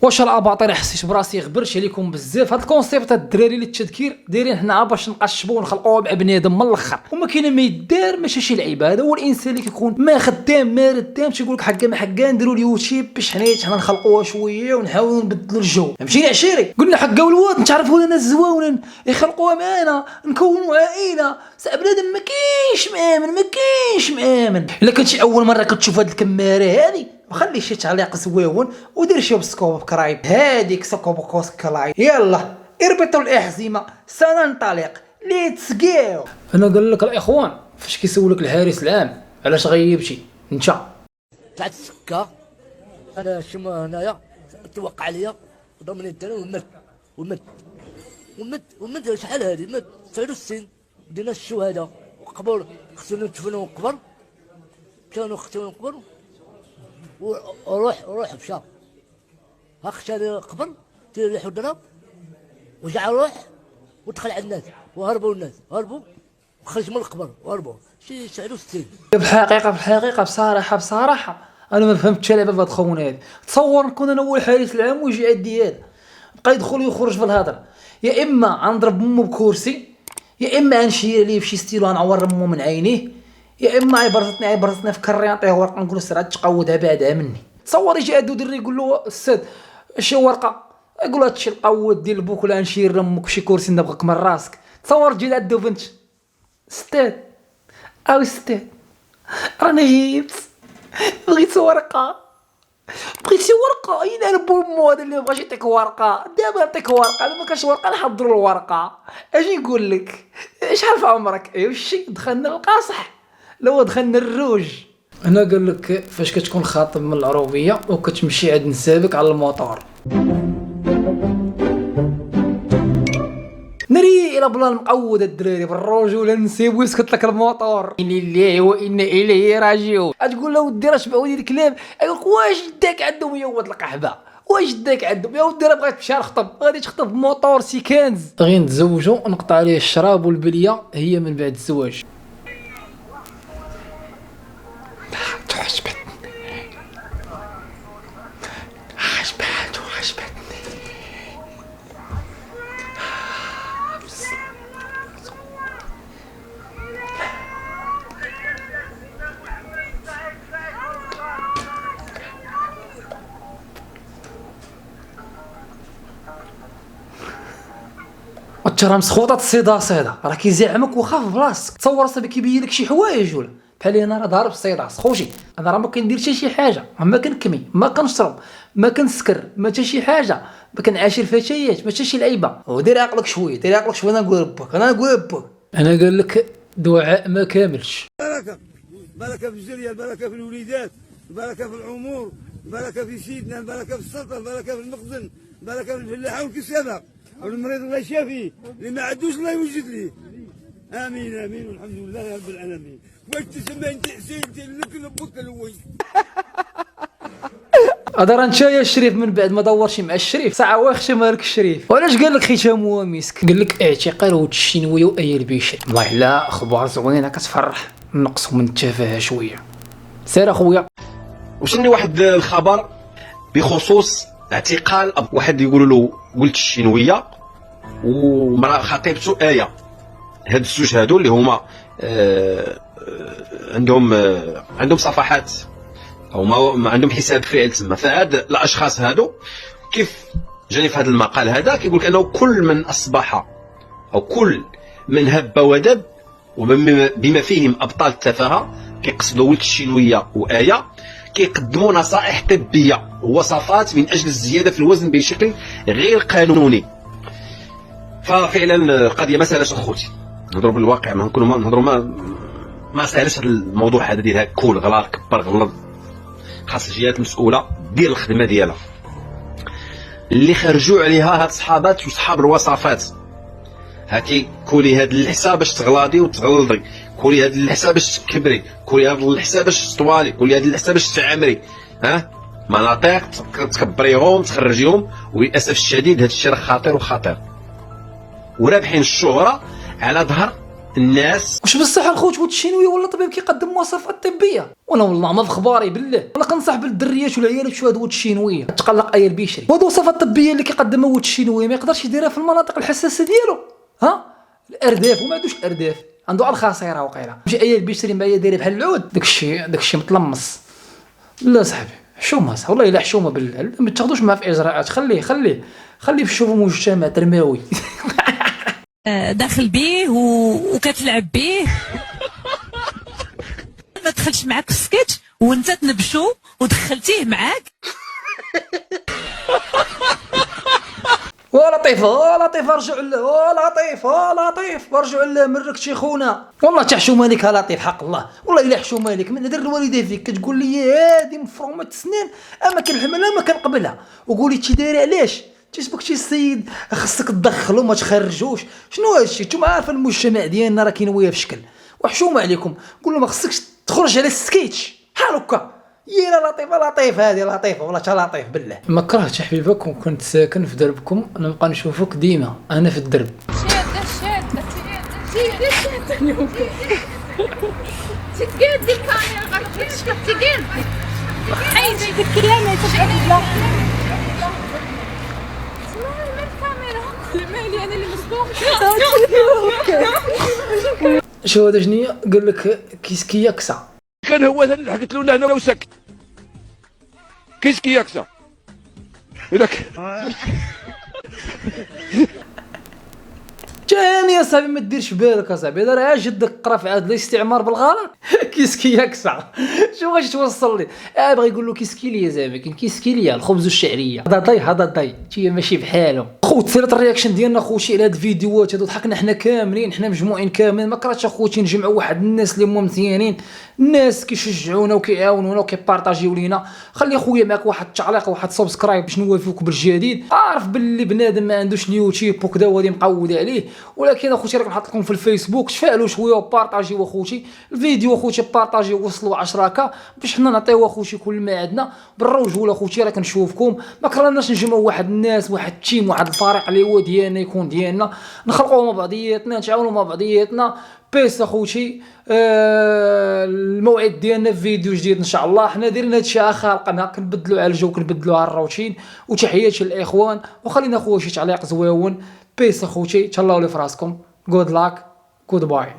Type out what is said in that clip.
واش الاباطيل حسيت براسي غبرت عليكم بزاف. هاد الكونسيبت هاد الدراري اللي التذكير دايرين هنا باش نقشبوا ونخلقوه مع بنادم من الاخر، وما كاين ما يدار ماشي شي لعيبه. هذا هو الانسان اللي كيكون ما خدام ما ردام تيقول لك حكا ما حكا نديروا اليوتيوب باش حنا نخلقوها شويه ونحاولوا نبدلوا الجو. فهمتيني عشيري؟ قلنا حكا والواد نتعرفوا لنا الزواونين يخلقوها معانا نكونوا عائله. صعب بنادم ما كاينش مامن. الا كنتي اول مره كتشوف هاد الكماره هادي وخلي شي تعليق زويون ودير شي بسكوب كرايب هاديك سكوبوكوس كلاي. يلا اربطوا الاحزمه سننطلق ليتس جو. انا قال لك الاخوان فاش كيسولك الحارس العام علاش غيبتي انت طلعت السكه انا شما هنايا توقع عليا ضمني الدراري ومد شحال هادي مد 69 بدينا الشهداء وقبر خصنا ندفنوا قبر كانوا خصنا قبر وروح مشى ها خشى قبر تير ريح الضرب وجع روح ودخل على الناس وهربوا الناس وخرج من القبر وهربوا شي 69. في الحقيقه انا ما فهمتش لعبه بهاد خونا هادي. تصور نكون انا هو الحارس العام ويجي عندي هذا بقى يدخل ويخرج في الهضره، يا اما غنضرب امو بكرسي يا اما غنشير ليه بشي ستيلو غنعور امو من عينيه يا اما عبرتني في كري نعطيه ورقه نقول له سير تقودها بعدها مني. تصور يجي عندو دري يقول له استاذ شي ورقه يقول له هادشي القود ديال بوك ولا نشير لامك بشي كرسي نبغيك من راسك. تصور تجي عندو بنت استاذ او استاذ راني جبت بغيتي ورقه اين انا بومو هذا اللي بغاش يعطيك ورقه دابا نعطيك ورقه. انا ما كانش ورقه نحضروا الورقه اجي نقول لك شحال في عمرك ايوا شي دخلنا القاصح لو دخلنا الروج. انا قال لك فاش كتكون خاطب من العروبيه وكتمشي عند نسابك على الموطور نري الى بلا مقود الدراري بالرجوله نسيب ويسكت لك الموطور إن لله وإنا إليه راجعون. تقول له ودي راه شبعوني الكلام يقول لك واش داك عندهم يا ولد القحبه واش داك عندهم يا ودي راه بغيت تمشي نخطب غادي تخطب موطور سي كنز غير نتزوجوا ونقطع عليه الشراب والبليه هي من بعد الزواج. راه مسخوطه الصيدا راه كيزعمك وخاف بلاصتك. تصور صاحبي كيبين لك شي حوايج ولا بحال انا راه ضارب الصيداس خوشي. انا راه ما كندير حتى شي حاجه ما كنكمي ما كنشرب ما كنسكر ما حتى شي حاجه ما كنعاشر فتيات ما حتى شي لعيبه. ودير عقلك شويه انا نقول ربك انا قال لك دعاء ما كاملش. بركه في الجريه البركه في الوليدات البركه في العمور البركه في سيدنا البركه في السلطه البركه في المخزن البركه في الفلاحه والكسابه والمريض الله يشافيه اللي ما عندوش الله يوجد ليه. امين والحمد لله رب العالمين. واش تسمى انت حسين لك لبك الوي. هذا راه انت يا الشريف من بعد ما دورتي مع الشريف ساعه واخشى مالك الشريف. وعلاش قال لك ختام هو مسك؟ قال لك اعتقال ود الشينويه واي البيشر. والله لا اخبار زوينه كتفرح نقصوا من التفاهه شويه. سير اخويا. وصلني واحد الخبر بخصوص اعتقال واحد يقولوا له قلت الشينويه ومراه خطيبته آية. هاد الزوج هادو اللي هما عندهم صفحات او ما عندهم حساب فعل تما. فهاد الاشخاص هادو كيف جاني في هذا المقال هذا كيقول لك انه كل من اصبح او كل من هب ودب وبما فيهم ابطال التفاهه كيقصدوا ولد الشينويه وآية كيقدموا نصائح طبيه ووصفات من اجل الزياده في الوزن بشكل غير قانوني. ففعلا القضيه ما سهلاش اخوتي نهضروا بالواقع ما نكونوا نهضروا ما سهلاش هذا الموضوع هذا ديال كول غلط كبر غلط. خاص الجهات المسؤوله دير الخدمه ديالها اللي خرجوا عليها هاد صحابات وصحاب الوصفات. هاكي كولي هاد اللحسه باش تغلاضي وتغلظي كولي هاد اللحسه باش تكبري كولي هاد اللحسه باش تطوالي كولي هاد اللحسه باش تعمري مناطق تكبريهم تخرجيهم. وللاسف الشديد هاد الشيء راه خطير ورابحين الشهره على ظهر الناس. واش بصح الخوت الشينوي ولا طبيب كيقدم مواصفات طبيه؟ وانا والله ما في خباري بالله، انا كنصح بالدريات والعيالات يمشيو هاد الشينويه، تقلق اي البشري. وهاد الوصفات الطبيه اللي كيقدمها الشينوي ما يقدرش يديرها في المناطق الحساسه ديالو، ها الارداف وما عندوش الارداف، عنده الخصيره وقيله. ماشي اي البشري ما هي دايره بحال العود، داكشي متلمص. لا صاحبي حشومه، صح والله الا حشومه بالله، ما تاخذوش معاه في اجراءات، خليه في شوفوا مجتمع ترماوي. داخل بيه وكتلعب بيه، ما دخلش معاك في السكيتش وانت تنبشو ودخلتيه معاك. ولطيف رجعوا له، لطيف رجعوا له من ركتي خونا. والله تحشومه لك لطيف حق الله، والله الا حشومه لك من هدر الوالده فيك، كتقول لي هادي مفرومه السنان اما كنحملها ما كنقبلها، وقولي تي دايره علاش تيسبك شي السيد خصك تدخلو ما تخرجوش. شنو هادشي؟ نتوما عارفين المجتمع ديالنا راه كاين في شكل، وحشومه عليكم قول له ما خصكش تخرج على السكيتش بحال هكا. يا لطيف هادي لطيفه والله تا لطيف بالله. ما كرهتش حبيبك وكنت ساكن في دربكم، نبقى نشوفك ديما انا في الدرب. تقادي الكاميرا غير تقادي حيدي الكلام يتبع مالي انا اللي مسبوق. شو هذا شنيا قال لك كيسكي يكسع؟ كان هو هذا اللي حكيت له لهنا لو سكت كيسكي يكسر هذاك. جاني يا صاحبي ما ديرش بالك يا صاحبي، هذا راه جدك قرا في هذا الاستعمار بالغلط. كيسكي يكسع شو غاش توصل لي؟ بغا يقول له كيسكي ليا زعما كاين كيسكي ليا الخبز والشعريه. هذا ضي تي ماشي بحالهم. خوت سيرت الرياكشن ديالنا خوتي على هاد الفيديوهات هادو، ضحكنا حنا كاملين، حنا مجموعين كاملين. ما كرهتش اخوتي نجمعوا واحد الناس اللي هما مزيانين، الناس كيشجعونا وكيعاونونا وكيبارطاجيو لينا. خلي اخويا معك واحد التعليق واحد سبسكرايب باش نوافيوك بالجديد. عارف باللي بنادم ما عندوش اليوتيوب وكذا وهادي مقوده عليه، ولكن اخوتي راك نحط لكم في الفيسبوك، تفاعلوا شويه وبارطاجيو اخوتي الفيديو، اخوتي بارطاجيو وصلوا 10 باش حنا نعطيو اخوتي كل ما عندنا بالرجوله. اخوتي راك نشوفكم، ما كرهناش نجمعوا واحد الناس واحد التيم واحد الفريق اللي هو ديالنا يكون ديالنا، نخلقوا مع بعضياتنا نتعاونوا مع بعضياتنا. بيس اخوتي الموعد ديالنا في فيديو جديد ان شاء الله. حنا دايرين هادشي خالقنا كنبدلوا على الجو كنبدلوا على الروتين. وتحياتي للاخوان، وخلينا اخويا شي تعليق زويون. بيس اخوتي تهلاو لي فراسكم. جود لاك جود باي.